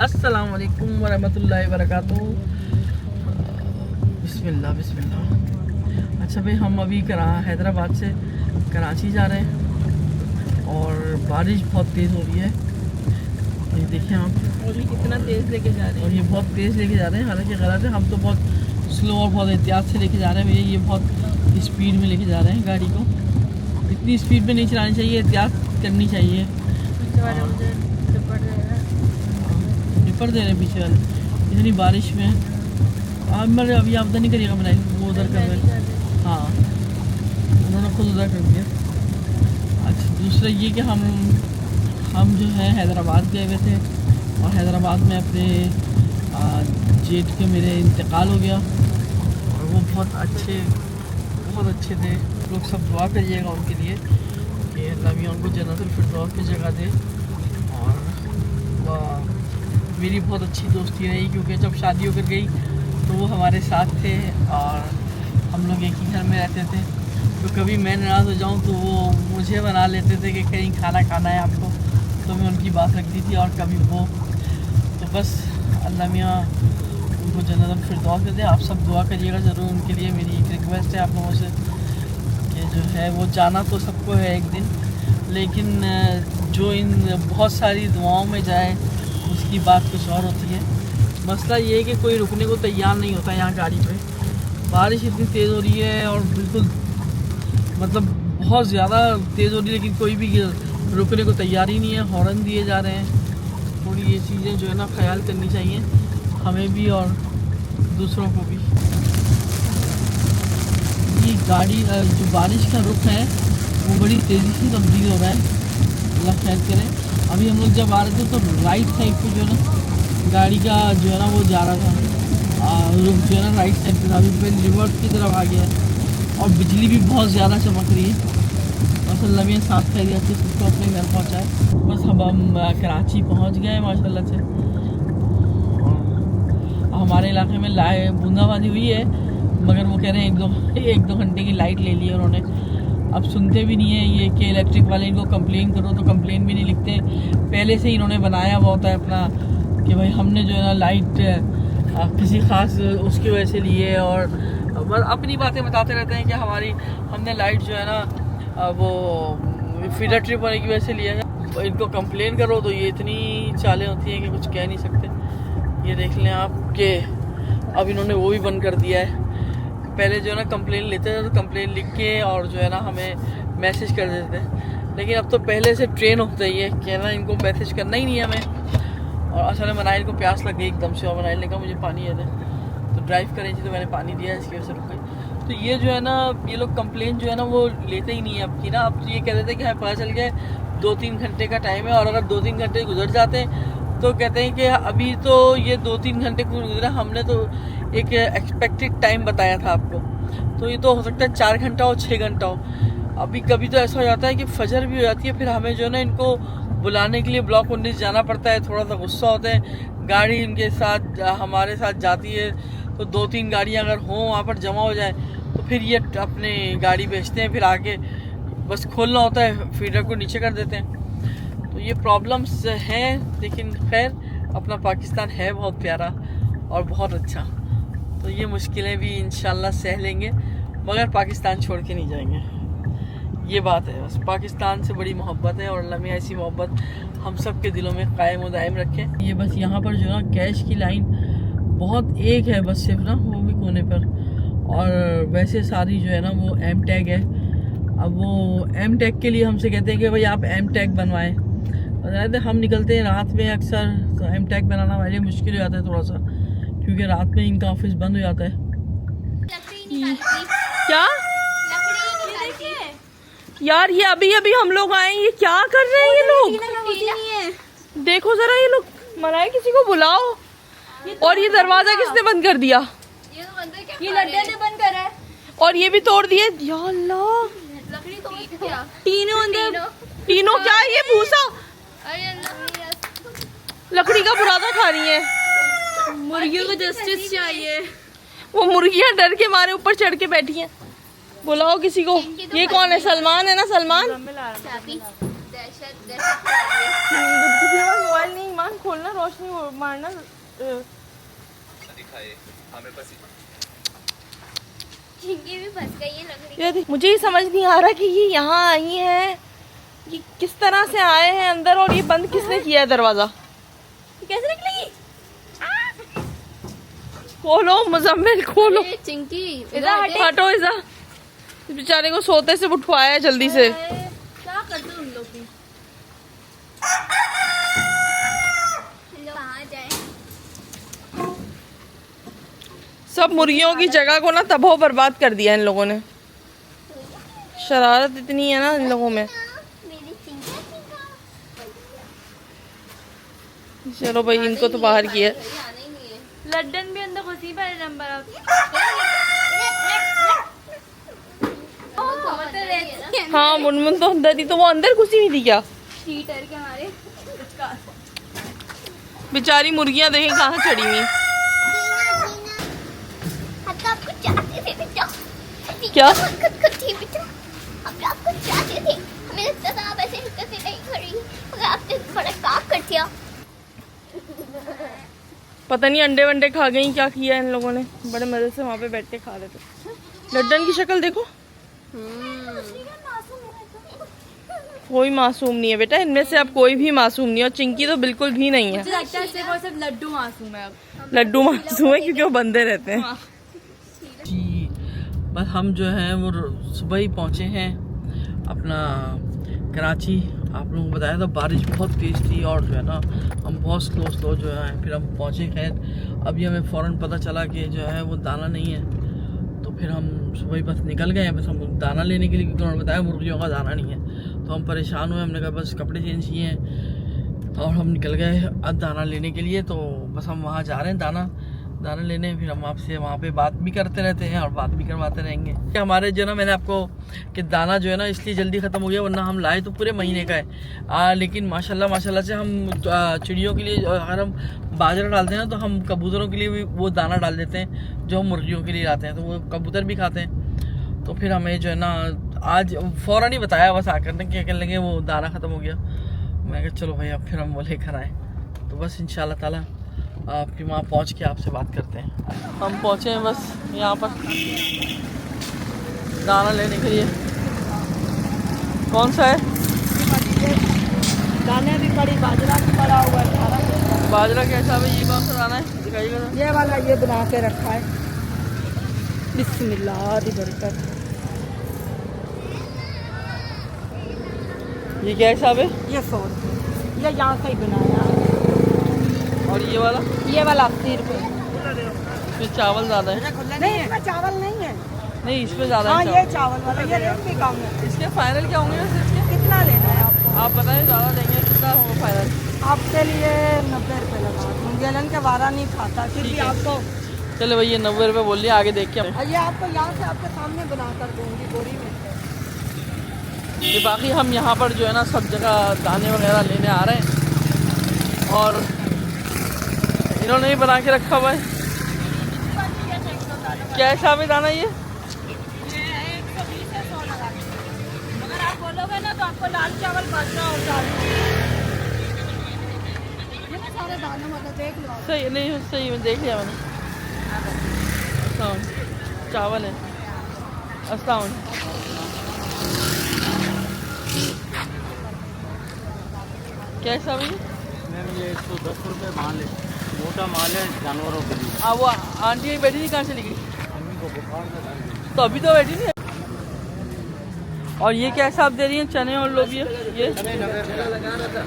अस्सलाम वालेकुम वरहमतुल्लाहि वबरकातुहू। बिस्मिल्लाह बिस्मिल्लाह। अच्छा भाई, हम अभी हैदराबाद से कराची जा रहे हैं और बारिश बहुत तेज़ हो रही है। ये देखें आप, और ये कितना तेज़ लेके जा रहे हैं। और ये बहुत तेज़ लेके जा रहे हैं, हालांकि गलत है। हम तो बहुत स्लो और बहुत एहतियात से लेके जा रहे हैं भैया। ये बहुत स्पीड में लेके जा रहे हैं गाड़ी को। इतनी स्पीड में नहीं चलानी चाहिए, एहतियात करनी चाहिए। निपट दे रहे हैं पीछे वाले इतनी बारिश में। अब मैं अभी आप नहीं करिएगा, बनाई वो उधर कर रहे। हाँ, उन्होंने खुद उधर कर दिया। अच्छा, दूसरा ये कि हम जो है हैदराबाद गए हुए थे और हैदराबाद में अपने जेठ के मेरे इंतकाल हो गया और वो बहुत अच्छे थे। लोग सब दुआ करिएगा उनके लिए कि अल्लाह मियां उनको जन्नतुल फिरदौस की जगह दे। और मेरी बहुत अच्छी दोस्ती रही, क्योंकि जब शादी होकर गई तो वो हमारे साथ थे और हम लोग एक ही घर में रहते थे। तो कभी मैं नाराज़ हो जाऊँ तो वो मुझे बना लेते थे कि कहीं खाना खाना है आपको, तो मैं उनकी बात रखती थी। और कभी वो, तो बस अल्लाह मियां उनको जन्नतुल फिरदौस दे दे। आप सब दुआ करिएगा ज़रूर उनके लिए। मेरी एक रिक्वेस्ट है आप लोगों से कि जो है वो जाना तो सबको है एक दिन, लेकिन जो इन बहुत सारी दुआओं में जाए उसकी बात कुछ और होती है। मसला ये है कि कोई रुकने को तैयार नहीं होता यहाँ गाड़ी पे। बारिश इतनी तेज़ हो रही है और बिल्कुल मतलब बहुत ज़्यादा तेज़ हो रही है, लेकिन कोई भी रुकने को तैयार ही नहीं है। हॉर्न दिए जा रहे हैं। थोड़ी ये चीज़ें जो है ना ख्याल करनी चाहिए हमें भी और दूसरों को भी। ये गाड़ी जो बारिश का रुख है वो बड़ी तेज़ी से तब्दील हो रहा है, अल्लाह खैर करे। अभी हम लोग जब आ रहे थे तो राइट साइड पे जो है ना गाड़ी का जो है ना वो जा रहा था, रुख जो है ना राइट साइड पे था। अभी फिर रिवर्स की तरफ आ गया है और बिजली भी बहुत ज़्यादा चमक रही है। बस अल्लाह मियां साफ खैरियत से सबको अपने घर पहुँचाए। बस अब हम कराची पहुँच गए माशाल्लाह से। हमारे इलाके में बूंदाबांदी हुई है, मगर वो कह रहे हैं एक दो घंटे की लाइट ले ली है उन्होंने। अब सुनते भी नहीं है ये कि इलेक्ट्रिक वाले इनको कंप्लेन करो तो कंप्लेन भी नहीं लिखते। पहले से ही इन्होंने बनाया हुआ होता है अपना कि भाई हमने जो है ना लाइट किसी ख़ास उसकी वजह से ली है, और बस अपनी बातें बताते रहते हैं कि हमने लाइट जो है ना वो फीडर ट्रिप होने की वजह से लिया है। तो इनको कंप्लेन करो तो ये इतनी चालें होती हैं कि कुछ कह नहीं सकते। ये देख लें आप कि अब इन्होंने वो भी बंद कर दिया है। पहले जो है ना कंप्लेन लेते थे तो कंप्लेन लिख के और जो है ना हमें मैसेज कर देते थे, लेकिन अब तो पहले से ट्रेन होता ही है कि ना इनको मैसेज करना ही नहीं है हमें। और असल में मनाइल को प्यास लग गई एकदम से और मनाइल ने कहा मुझे पानी दे दे, तो ड्राइव करें थी तो मैंने पानी दिया, इसकी वजह से रुक गई। तो ये जो है ना ये लोग कंप्लेन जो है ना वो लेते ही नहीं है अब की ना। अब तो ये कहते थे कि हमें पता चल गया 2-3 घंटे का टाइम है, और अगर 2-3 घंटे गुजर जाते हैं तो कहते हैं कि अभी तो ये 2-3 घंटे गुजरा, हमने तो एक एक्सपेक्टेड टाइम बताया था आपको, तो ये तो हो सकता है 4 घंटा हो 6 घंटा हो। अभी कभी तो ऐसा हो जाता है कि फजर भी हो जाती है, फिर हमें जो है ना इनको बुलाने के लिए ब्लॉक 19 जाना पड़ता है। थोड़ा सा गुस्सा होते हैं, गाड़ी इनके साथ हमारे साथ जाती है तो 2-3 गाड़ियाँ अगर हों वहाँ पर जमा हो जाए तो फिर ये अपने गाड़ी बेचते हैं, फिर आगे बस खोलना होता है, फीडर को नीचे कर देते हैं। तो ये प्रॉब्लम्स हैं, लेकिन खैर अपना पाकिस्तान है बहुत प्यारा और बहुत अच्छा। तो ये मुश्किलें भी इंशाल्लाह सह लेंगे, मगर पाकिस्तान छोड़ के नहीं जाएंगे। ये बात है, बस पाकिस्तान से बड़ी मोहब्बत है और अल्लाह मियां ऐसी मोहब्बत हम सब के दिलों में कायम व दायम रखे। ये बस यहाँ पर जो ना कैश की लाइन बहुत एक है बस सिर्फ ना, वो भी कोने पर, और वैसे सारी जो है ना वो एम टैग है। अब वो एम टैग के लिए हमसे कहते हैं कि भाई आप एम टैग बनवाएँ। हम निकलते हैं रात में अक्सर, तो एम टैग बनाना हमारे लिए मुश्किल हो जाता है थोड़ा सा, क्योंकि रात में इनका ऑफिस बंद हो जाता है। क्या यार, ये अभी अभी हम लोग आए, ये क्या कर रहे हैं ये लोग? देखो जरा ये लोग, मनाए किसी को बुलाओ। और ये दरवाजा किसने बंद कर दिया? ये लड्डू ने बंद करा है और ये भी तोड़ दिए। या अल्लाह, लकड़ी तोड़ दिया। तीनों अंदर, तीनों क्या है ये भूसा? लकड़ी का बुरादा खा रही है। मुर्गियों को जस्टिस चाहिए। वो मुर्गियां डर के मारे ऊपर चढ़ के बैठी हैं। बुलाओ किसी को। ये कौन है? सलमान है ना? सलमान। दहशत किसी के पास मोबाइल नहीं, माँ कान खोलना, रोशनी मारना। झिंगी भी फंस गई है लकड़ी। ये मुझे ही समझ नहीं आ रहा कि ये यहाँ आई हैं, ये किस तरह से आए हैं अंदर, और ये बंद किसने किया है दरवाजा? कैसे निकलेगी? खोलो मुजम्मिल, खोलो। चिंकी इधर हटो, इधर इस बेचारे को सोते से उठवाया है जल्दी से। क्या करते उन लोग की? कहाँ जाए? सब मुर्गियों की जगह को ना तबाह बर्बाद कर दिया इन लोगों ने। शरारत इतनी है ना इन लोगों में। मेरी चिंका चलो भाई, इनको तो बाहर किया। आने ही नहीं है। लड्डन भी अंदर घुसी पर नंबर। हाँ, मुनमुन तो अंदर थी, तो वो अंदर घुसी हुई थी क्या? हीटर के हमारे बेचारी मुर्गियां देखें कहाँ चढ़ी हुई। आपको चाहते थे बेटा। क्या? खुद थी बेटा। हम आपको चाहते थे। हमें लगता था आप ऐसे करके नहीं खड़ी, मगर आपने बड़ा काम कर दिया। पता नहीं अंडे वंडे खा गई, क्या किया इन लोगों ने। बड़े मजे से वहाँ पे बैठ के खा रहे थे। लड्डन की शक्ल देखो, कोई मासूम नहीं है बेटा, इनमें से अब कोई भी मासूम नहीं है, और चिंकी तो बिल्कुल भी नहीं है। लगता है सिर्फ लड्डू मासूम है। अब लड्डू मासूम है क्योंकि वो बंदे रहते हैं। जी, बस हम जो है वो सुबह ही पहुँचे हैं अपना कराची। आप लोगों को बताया था बारिश बहुत तेज़ थी, और जो है ना हम बहुत स्लो जो है फिर हम पहुँचे। खैर अभी हमें फ़ौरन पता चला कि जो है वो दाना नहीं है, तो फिर हम सुबह ही बस निकल गए हैं, बस हम दाना लेने के लिए, क्योंकि उन्होंने बताया मुर्गियों का दाना नहीं है। तो हम परेशान हुए, हमने कहा बस कपड़े चेंज किए हैं और हम निकल गए अब दाना लेने के लिए। तो बस हम वहाँ जा रहे हैं दाना लेने। फिर हम आपसे वहाँ पे बात भी करते रहते हैं और बात भी करवाते रहेंगे। हमारे जो ना, मैंने आपको कि दाना जो है ना इसलिए जल्दी ख़त्म हो गया, वरना हम लाए तो पूरे महीने का है। लेकिन माशाल्लाह से हम चिड़ियों के लिए अगर हम बाजरा डालते हैं ना, तो हम कबूतरों के लिए भी वो दाना डाल देते हैं जो हम मुर्गियों के लिए लाते हैं, तो वो कबूतर भी खाते हैं। तो फिर हमें जो है ना आज फ़ौरन ही बताया बस आकर ने, क्या कहने लगे वो दाना ख़त्म हो गया। मैं कहा चलो भाई अब फिर हम वो लेकर आए। तो बस इंशाल्लाह ताला आपके वहाँ पहुँच के आपसे बात करते हैं। हम पहुँचे हैं बस यहाँ पर दाना लेने के लिए। कौन सा है? दाने भी पड़ी, बाजरा भी पड़ा हुआ है। बाजरा कैसा है? ये कौन सा दाना है, दिखाइएगा। ये वाला, ये बना के रखा है। बिस्मिल्लाह दी बरकत। ये क्या हिसाब है? ये 100, ये यहाँ से ही बनाया। और ये वाला? ये वाला 80 रुपये। इसमें चावल ज़्यादा है। नहीं, इसमें चावल नहीं है। नहीं, इसमें ज़्यादा हाँ, है ये चावल वाला, ये रेट भी कम है। इसके फाइनल क्या होंगे वैसे इसके? कितना लेना है आपको? आप बताएं, ज़्यादा लेंगे कितना होगा फाइनल? आपके लिए 90 रुपये लगा दूँगी। गलन के वारा नहीं खाता, फिर भी आपको। चले भाई, ये 90 रुपये बोलिए, आगे देख के ये आपको यहाँ से आपके सामने बना कर दूँगी बोरी में। ये बाकी हम यहाँ पर जो है ना सब जगह दाने वगैरह लेने आ रहे हैं, और इन्होंने भी बना के रखा हुआ है। क्या हिसाब है दाना ये? 120 है, 100 लगा। अगर आप बोलोगे ना तो आपको लाल चावल, बाजरा और दाल, ये ना सारे दाने मतलब देख लो। सही नहीं, सही में देख लिया मैंने। चावल है। अस्सलाम। क्या हिसाब है? मैम ये 110 रुपये माल है, मोटा माल है जानवरों के लिए। वो आंटी बैठी थी, कहाँ चली गई? मम्मी को बुखार था। तो अभी तो बैठी नहीं। और ये क्या हिसाब दे रही है? चने और लोबिया ये क्या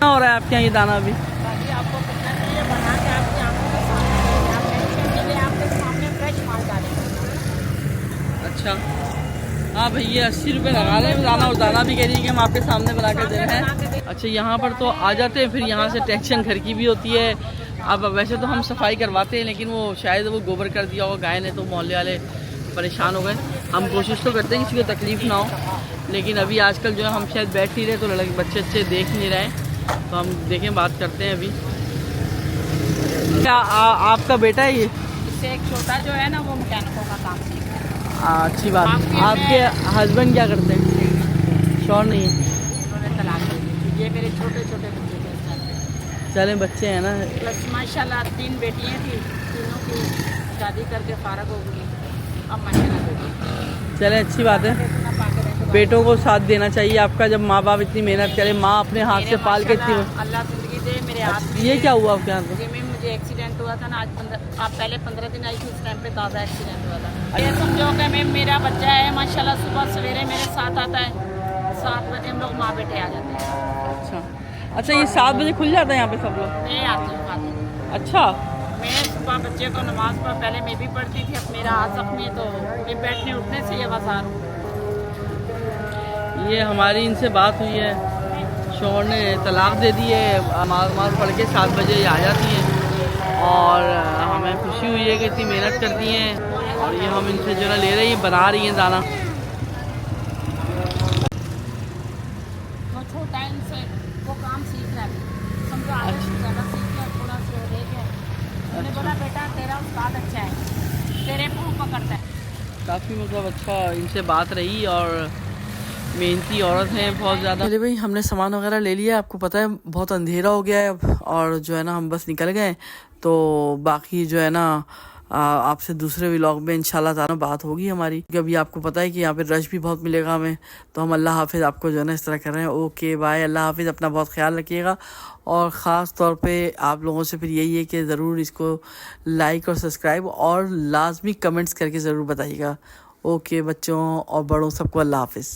हो रहा है आपके यहाँ ये दाना अभी? आपको कितना चाहिए बना के आपकी आंखों के सामने, आप टेंशन के लिए आपके सामने फ्रेश माल डालेंगे। अच्छा, हाँ भाई, ये 80 रुपये लगा रहे हैं दाना, और दाना भी कह रही है कि हम आपके सामने बना कर दे रहे हैं। अच्छा, यहाँ पर तो आ जाते हैं, फिर यहाँ से टैक्सन घर की भी होती है। अब वैसे तो हम सफाई करवाते हैं, लेकिन वो शायद वो गोबर कर दिया होगा गाय ने, तो मोहल्ले वाले परेशान हो गए। हम कोशिश तो करते हैं किसी को तकलीफ़ ना हो, लेकिन अभी आजकल जो है हम शायद बैठ नहीं रहे, तो लड़के बच्चे अच्छे देख नहीं रहे, तो हम देखें बात करते हैं अभी। क्या आपका बेटा है ये? इससे एक छोटा जो है ना वो मैकेनिकों का काम सीख रहा है। अच्छी बात। आपके हस्बैंड क्या करते हैं? शौहर नहीं है? उन्होंने तलाक दे दी। ये मेरे छोटे छोटे बच्चे थे इस टाइम पे। चलें बच्चे हैं ना। प्लस माशाल्लाह 3 बेटियां थी, तीनों की शादी करके फारग हो गई, अब माशाल्लाह बेटी। चलें अच्छी बात है, इतना पाके रहते हैं। बेटों को साथ देना चाहिए आपका। जब माँ बाप इतनी मेहनत करे, माँ अपने हाथ से मेरे पाल के इतनी। माशाल्लाह अल्लाह जिंदगी दे मेरे हाथ में। ये क्या हुआ आपके यहाँ पे? जी मैम, मुझे एक्सीडेंट हुआ था ना आज आप पहले 15 दिन आई थी, उस टाइम पे ताज़ा एक्सीडेंट हुआ था। ये समझो कि मैम मेरा बच्चा है माशाल्लाह, सुबह सवेरे मेरे साथ आता है, 7 बजे हम लोग माँ बेटे आ जाते हैं। अच्छा, ये 7 बजे खुल जाता है यहाँ पे सब लोग? मैं आती हूँ। अच्छा, मैं सुबह बच्चे को नमाज पर पहले मैं भी पढ़ती थी, अब मेरा हाथ जख्मी है तो मैं बैठने उठने से ये बाजार हूँ। ये हमारी इनसे बात हुई है, शोहर ने तलाक दे दी है, नमाज पढ़ के 7 बजे आ जाती हैं और हमें खुशी हुई है कि इतनी मेहनत करती हैं और ये हम इनसे जो है ले रही हैं, बना रही हैं दाना। तो छोटा इनसे वो काम सीख रहा है, समझो आगे से ज़्यादा सीख गया, थोड़ा सा रह गया। मैंने बोला बेटा तेरा उस्ताद अच्छा है, तेरे को पकड़ता है। काफ़ी मतलब अच्छा इनसे बात रही और मेहनती औरत है बहुत ज़्यादा। चलिए भाई, हमने सामान वगैरह ले लिया। आपको पता है बहुत अंधेरा हो गया है अब, और जो है ना हम बस निकल गए। तो बाकी जो है ना आपसे दूसरे व्लॉग में इंशाल्लाह ताला बात होगी हमारी, क्योंकि अभी आपको पता है कि यहाँ पे रश भी बहुत मिलेगा हमें। तो हम अल्लाह हाफिज़ आपको जो है ना इस तरह कर रहे हैं। ओके बाय, अल्लाह हाफिज़, अपना बहुत ख्याल रखिएगा। और ख़ास तौर पे आप लोगों से फिर यही है कि ज़रूर इसको लाइक और सब्सक्राइब और लाजमी कमेंट्स करके ज़रूर बताइएगा। ओके बच्चों और बड़ों, सबको अल्लाह हाफिज़।